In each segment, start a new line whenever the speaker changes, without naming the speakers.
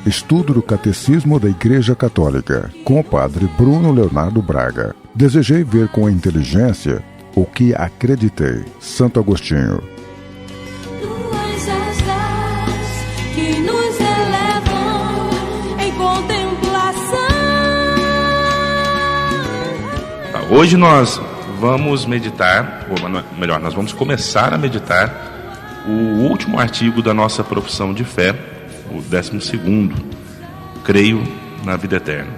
Estudo do Catecismo da Igreja Católica, com o Padre Bruno Leonardo Braga. Desejei ver com a inteligência o que acreditei. Santo Agostinho.
Tuas asas que nos elevam em contemplação.
Hoje nós vamos meditar, ou melhor, nós vamos começar a meditar o último artigo da nossa profissão de fé, o 12º, creio na vida eterna.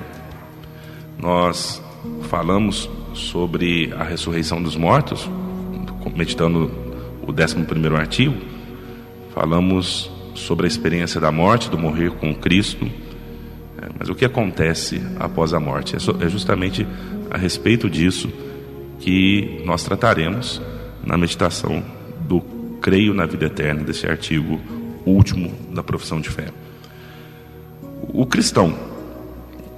Nós falamos sobre a ressurreição dos mortos, meditando o 11º artigo. Falamos sobre a experiência da morte, do morrer com Cristo. Mas o que acontece após a morte? É justamente a respeito disso que nós trataremos na meditação do creio na vida eterna, desse artigo último da profissão de fé. O cristão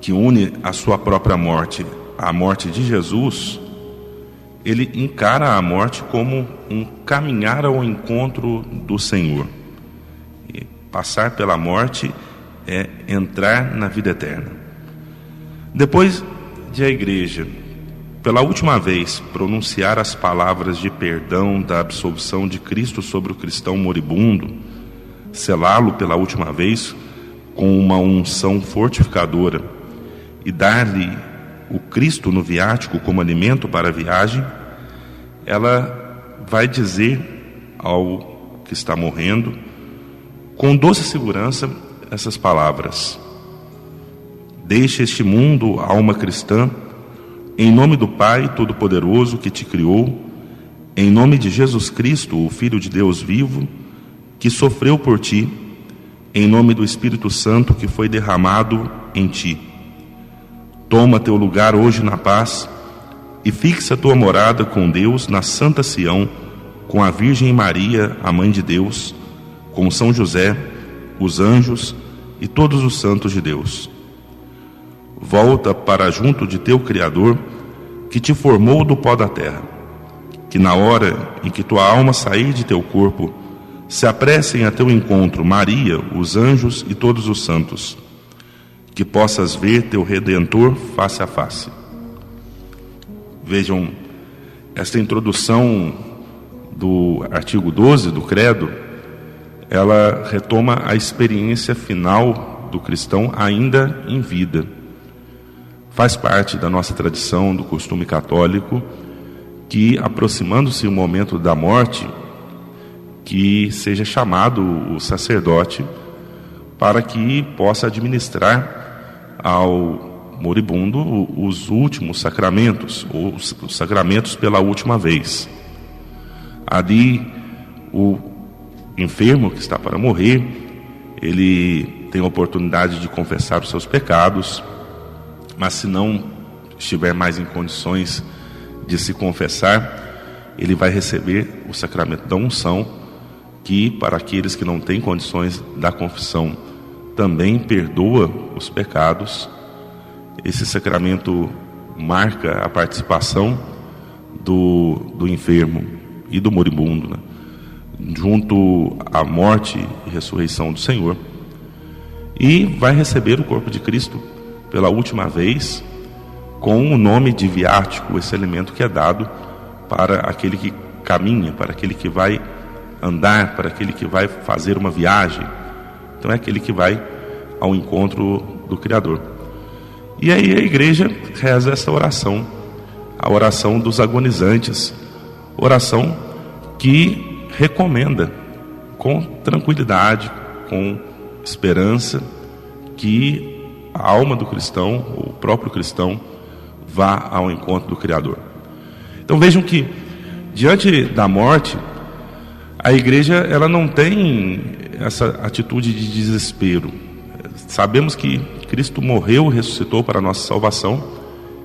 que une a sua própria morte à morte de Jesus, ele encara a morte como um caminhar ao encontro do Senhor. E passar pela morte é entrar na vida eterna. Depois de a igreja, pela última vez, pronunciar as palavras de perdão da absolvição de Cristo sobre o cristão moribundo, selá-lo pela última vez com uma unção fortificadora e dar-lhe o Cristo no viático como alimento para a viagem, ela vai dizer ao que está morrendo, com doce segurança, essas palavras: deixa este mundo, alma cristã, em nome do Pai Todo-Poderoso que te criou, em nome de Jesus Cristo, o Filho de Deus vivo, que sofreu por ti, em nome do Espírito Santo que foi derramado em ti. Toma teu lugar hoje na paz e fixa tua morada com Deus na Santa Sião, com a Virgem Maria, a Mãe de Deus, com São José, os anjos e todos os santos de Deus. Volta para junto de teu Criador, que te formou do pó da terra, que na hora em que tua alma sair de teu corpo, se apressem a teu encontro Maria, os anjos e todos os santos, que possas ver teu Redentor face a face. Vejam, esta introdução do artigo 12 do Credo, ela retoma a experiência final do cristão ainda em vida. Faz parte da nossa tradição, do costume católico, que, aproximando-se o momento da morte, que seja chamado o sacerdote para que possa administrar ao moribundo os últimos sacramentos, os sacramentos pela última vez. Ali, o enfermo que está para morrer, ele tem a oportunidade de confessar os seus pecados, mas se não estiver mais em condições de se confessar, ele vai receber o sacramento da unção, que para aqueles que não têm condições da confissão também perdoa os pecados. Esse sacramento marca a participação do enfermo e do moribundo, né, junto à morte e ressurreição do Senhor, e vai receber o corpo de Cristo pela última vez com o nome de viático, esse alimento que é dado para aquele que caminha, para aquele que vai andar, para aquele que vai fazer uma viagem. Então é aquele que vai ao encontro do Criador. E aí a igreja reza essa oração, a oração dos agonizantes, oração que recomenda com tranquilidade, com esperança, que a alma do cristão, o próprio cristão, vá ao encontro do Criador. Então vejam que diante da morte, a igreja ela não tem essa atitude de desespero. Sabemos que Cristo morreu e ressuscitou para a nossa salvação,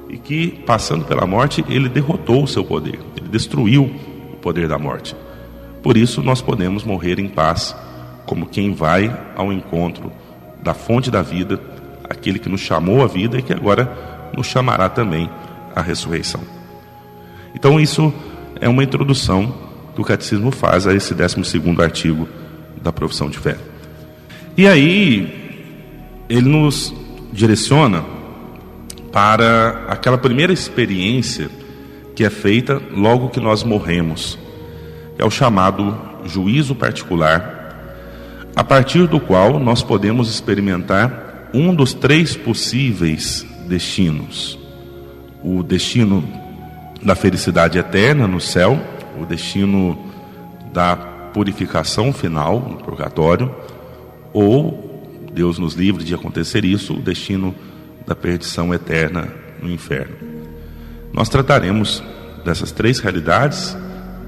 e que, passando pela morte, ele derrotou o seu poder, ele destruiu o poder da morte. Por isso nós podemos morrer em paz, como quem vai ao encontro da fonte da vida, aquele que nos chamou à vida e que agora nos chamará também à ressurreição. Então isso é uma introdução que o Catecismo faz a esse 12º artigo da profissão de fé. E aí ele nos direciona para aquela primeira experiência que é feita logo que nós morremos, é o chamado juízo particular, a partir do qual nós podemos experimentar um dos 3 possíveis destinos: o destino da felicidade eterna no céu, o destino da purificação final no purgatório, ou, Deus nos livre de acontecer isso, o destino da perdição eterna no inferno. Nós trataremos dessas 3 realidades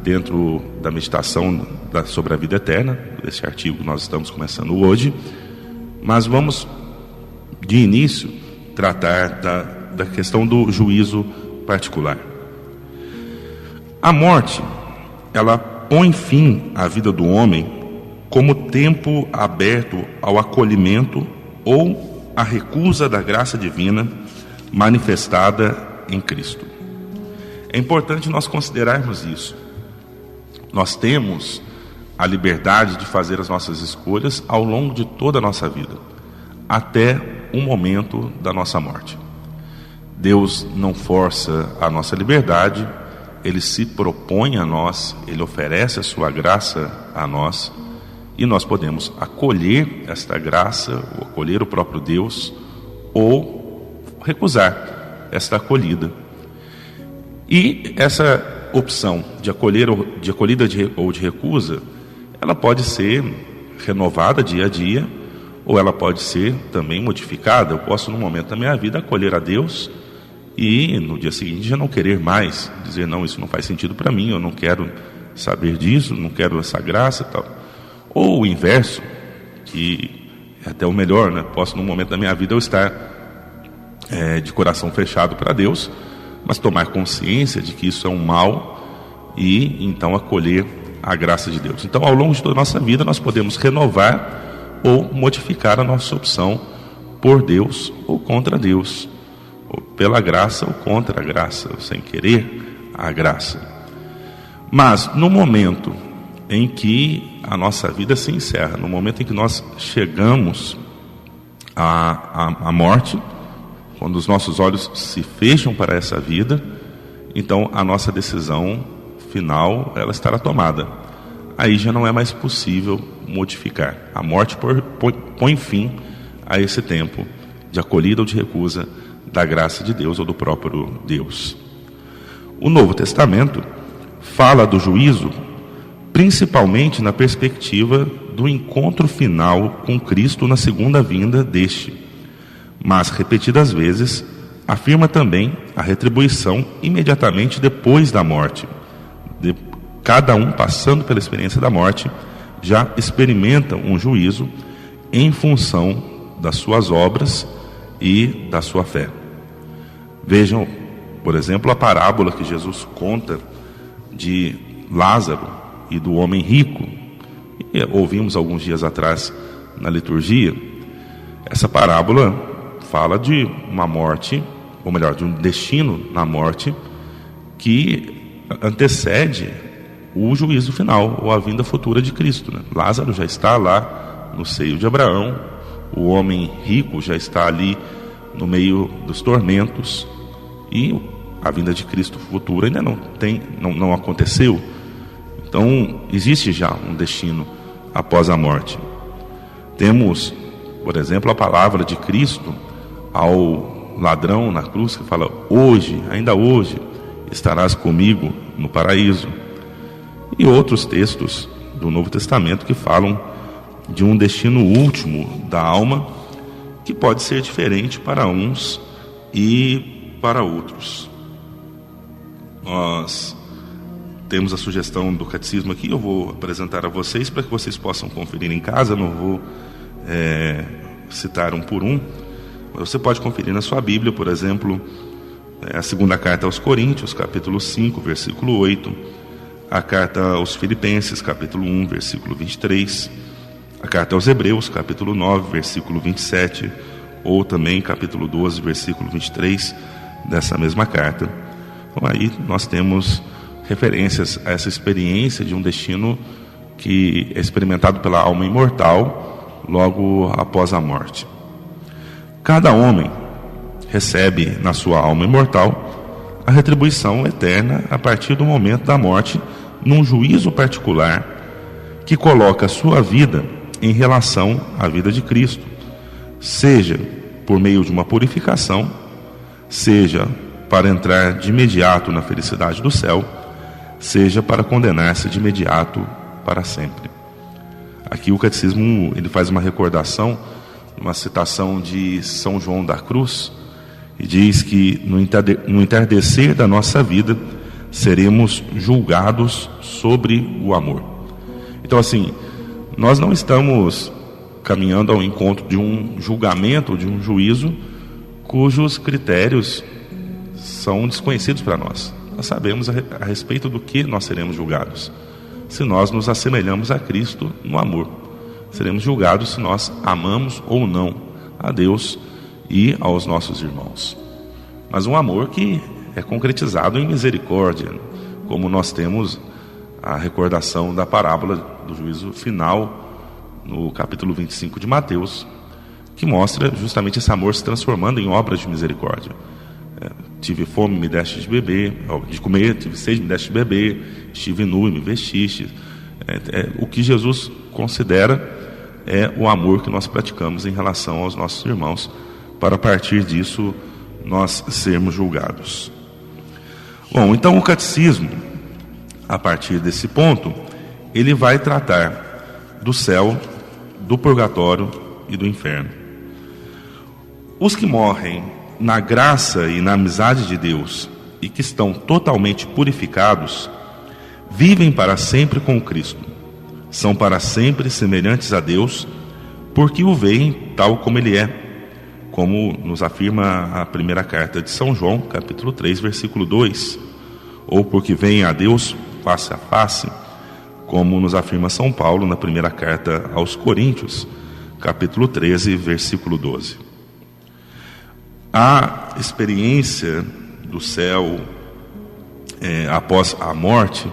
dentro da meditação sobre a vida eterna, desse artigo que nós estamos começando hoje, mas vamos de início tratar da questão do juízo particular. A morte, ela põe fim à vida do homem como tempo aberto ao acolhimento ou à recusa da graça divina manifestada em Cristo. É importante nós considerarmos isso. Nós temos a liberdade de fazer as nossas escolhas ao longo de toda a nossa vida, até o momento da nossa morte. Deus não força a nossa liberdade, Ele se propõe a nós, Ele oferece a sua graça a nós, e nós podemos acolher esta graça, ou acolher o próprio Deus, ou recusar esta acolhida. E essa opção de acolhida ou de recusa, ela pode ser renovada dia a dia, ou ela pode ser também modificada. Eu posso, num momento da minha vida, acolher a Deus e no dia seguinte já não querer mais, dizer, não, isso não faz sentido para mim, eu não quero saber disso, não quero essa graça e tal. Ou o inverso, que é até o melhor, né? Posso, num momento da minha vida, eu estar de coração fechado para Deus, mas tomar consciência de que isso é um mal e então acolher a graça de Deus. Então, ao longo de toda a nossa vida, nós podemos renovar ou modificar a nossa opção por Deus ou contra Deus, ou pela graça ou contra a graça, ou sem querer a graça. Mas no momento em que a nossa vida se encerra, no momento em que nós chegamos à morte, quando os nossos olhos se fecham para essa vida, então a nossa decisão final, ela estará tomada. Aí já não é mais possível modificar. A morte põe fim a esse tempo de acolhida ou de recusa da graça de Deus ou do próprio Deus. O Novo Testamento fala do juízo principalmente na perspectiva do encontro final com Cristo na segunda vinda deste, mas repetidas vezes afirma também a retribuição imediatamente depois da morte. Cada um, passando pela experiência da morte, já experimenta um juízo em função das suas obras e da sua fé. Vejam, por exemplo, a parábola que Jesus conta de Lázaro e do homem rico. E ouvimos alguns dias atrás na liturgia. Essa parábola fala de uma morte, ou melhor, de um destino na morte que antecede o juízo final, ou a vinda futura de Cristo, né? Lázaro já está lá no seio de Abraão, o homem rico já está ali no meio dos tormentos, e a vinda de Cristo futura ainda não aconteceu. Então existe já um destino após a morte. Temos, por exemplo, a palavra de Cristo ao ladrão na cruz, que fala: hoje, ainda hoje, estarás comigo no paraíso. E outros textos do Novo Testamento que falam de um destino último da alma, que pode ser diferente para uns e para outros. Nós temos a sugestão do catecismo aqui, eu vou apresentar a vocês para que vocês possam conferir em casa. Não vou citar um por um, mas você pode conferir na sua Bíblia, por exemplo, a segunda carta aos Coríntios, capítulo 5, versículo 8, a carta aos Filipenses, capítulo 1, versículo 23, a carta aos Hebreus, capítulo 9, versículo 27, ou também capítulo 12, versículo 23 dessa mesma carta. Então aí nós temos referências a essa experiência de um destino que é experimentado pela alma imortal logo após a morte. Cada homem recebe na sua alma imortal a retribuição eterna a partir do momento da morte, num juízo particular que coloca a sua vida em relação à vida de Cristo, seja por meio de uma purificação, seja para entrar de imediato na felicidade do céu, seja para condenar-se de imediato para sempre. Aqui o Catecismo ele faz uma recordação, uma citação de São João da Cruz, e diz que no entardecer da nossa vida seremos julgados sobre o amor. Então assim, nós não estamos caminhando ao encontro de um julgamento, de um juízo cujos critérios são desconhecidos para nós. Nós sabemos a respeito do que nós seremos julgados. Se nós nos assemelhamos a Cristo no amor, seremos julgados se nós amamos ou não a Deus e aos nossos irmãos. Mas um amor que é concretizado em misericórdia, como nós temos a recordação da parábola do juízo final no capítulo 25 de Mateus, que mostra justamente esse amor se transformando em obras de misericórdia. Tive fome, me deste de comer, tive sede, me deste de beber, estive nu e me vestiste. O que Jesus considera é o amor que nós praticamos em relação aos nossos irmãos, para a partir disso nós sermos julgados. Bom, então o catecismo, a partir desse ponto, ele vai tratar do céu, do purgatório e do inferno. Os que morrem na graça e na amizade de Deus e que estão totalmente purificados, vivem para sempre com Cristo. São para sempre semelhantes a Deus, porque o veem tal como Ele é, como nos afirma a primeira carta de São João, capítulo 3, versículo 2, ou porque veem a Deus face a face, como nos afirma São Paulo na primeira carta aos Coríntios, capítulo 13, versículo 12. A experiência do céu após a morte,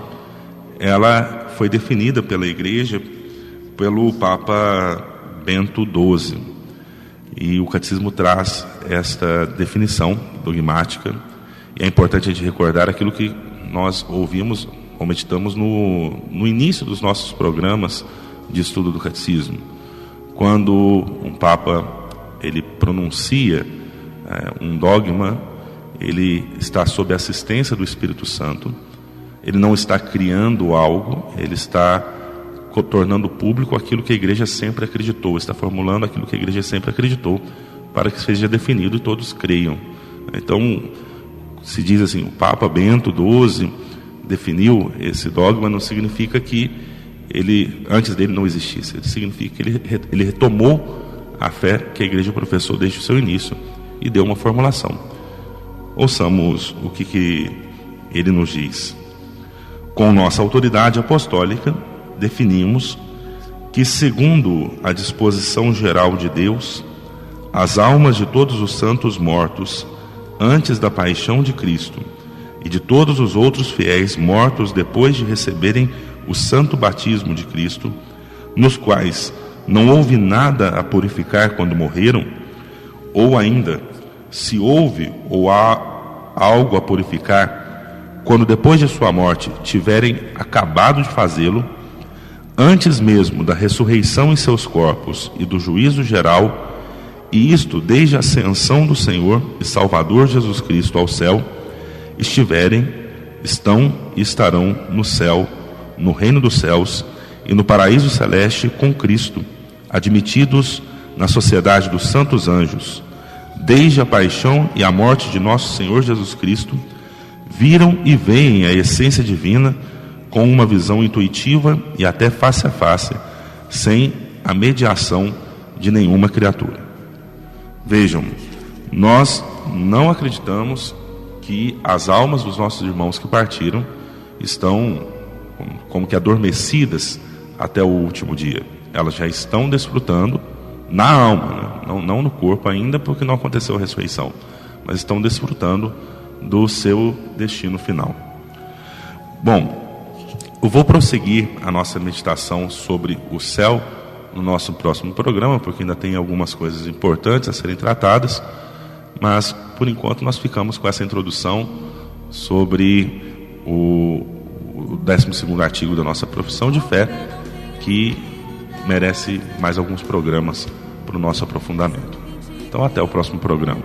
ela foi definida pela Igreja, pelo Papa Bento XII. E o Catecismo traz esta definição dogmática. E é importante a gente recordar aquilo que nós ouvimos ou meditamos no início dos nossos programas de estudo do Catecismo. Quando um Papa ele pronuncia um dogma, ele está sob a assistência do Espírito Santo, ele não está criando algo, ele está tornando público aquilo que a Igreja sempre acreditou, está formulando aquilo que a Igreja sempre acreditou, para que seja definido e todos creiam. Então, se diz assim, o Papa Bento XII definiu esse dogma, não significa que ele, antes dele não existisse, significa que ele retomou a fé que a Igreja professou desde o seu início e deu uma formulação. Ouçamos o que ele nos diz. Com nossa autoridade apostólica, definimos que, segundo a disposição geral de Deus, as almas de todos os santos mortos antes da paixão de Cristo e de todos os outros fiéis mortos depois de receberem o santo batismo de Cristo, nos quais não houve nada a purificar quando morreram, ou ainda, se houve ou há algo a purificar, quando depois de sua morte tiverem acabado de fazê-lo, antes mesmo da ressurreição em seus corpos e do juízo geral, e isto desde a ascensão do Senhor e Salvador Jesus Cristo ao céu, estão e estarão no céu, no reino dos céus e no paraíso celeste com Cristo, admitidos na sociedade dos santos anjos, desde a paixão e a morte de nosso Senhor Jesus Cristo, viram e veem a essência divina com uma visão intuitiva e até face a face, sem a mediação de nenhuma criatura. Vejam, nós não acreditamos que as almas dos nossos irmãos que partiram estão como que adormecidas até o último dia. Elas já estão desfrutando na alma, né? não no corpo ainda, porque não aconteceu a ressurreição, mas estão desfrutando do seu destino final. Bom, eu vou prosseguir a nossa meditação sobre o céu no nosso próximo programa, porque ainda tem algumas coisas importantes a serem tratadas, mas por enquanto nós ficamos com essa introdução sobre o 12º artigo da nossa profissão de fé, que merece mais alguns programas para o nosso aprofundamento. Então até o próximo programa.